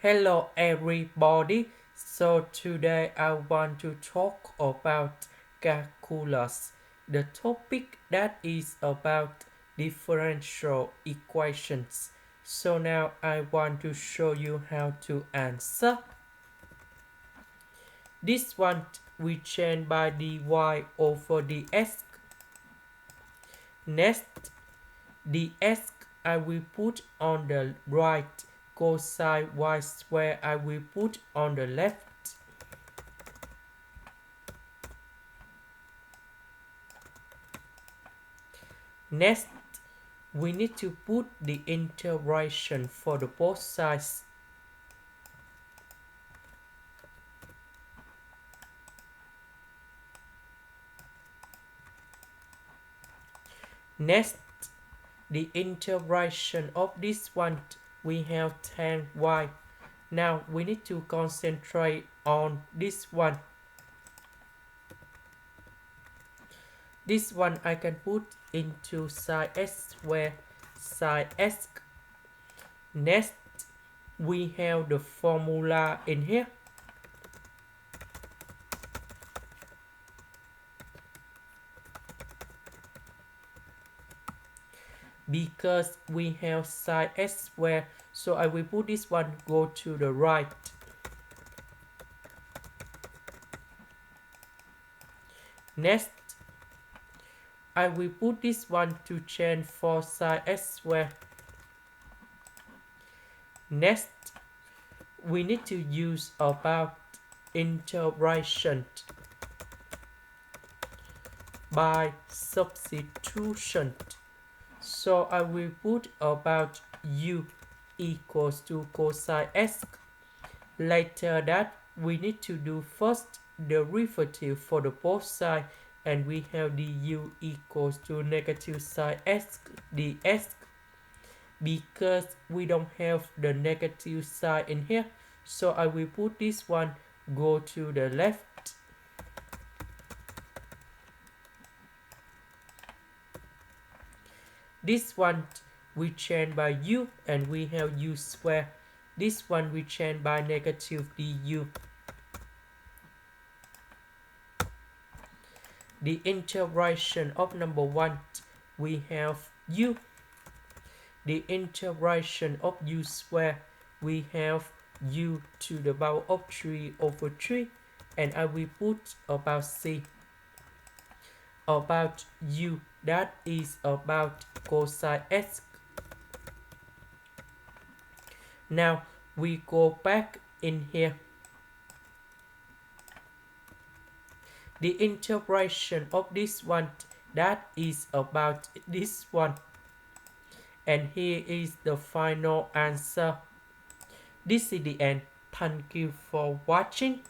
Hello everybody. So today I want to talk about calculus. The topic that is about differential equations. So now I want to show you how to answer. This one we change by dy over dx. Next, dx I will put on the right, cosine y square I will put on the left. Next, we need to put the integration for the both sides. Next, the integration of this one, we have tan y. Now we need to concentrate on this one. This one I can put into sine s square sine s. Next, we have the formula in here. Because we have sine s square, so I will put this one go to the right. Next, I will put this one to change for sine s square. Next, we need to use about integration by substitution. So I will put about u equals to cosine s. Later that we need to do first derivative for the both sides, and we have du equals to negative sine s ds. Because we don't have the negative sign in here, so I will put this one go to the left. This one we change by u, and we have u square. This one we change by negative du. The integration of number one, we have u. The integration of u square, we have u to the power of 3 over 3, and I will put about c. About u, that is about cosine s. Now we go back in here. The integration of this one, that is about this one. And here is the final answer. This is the end. Thank you for watching.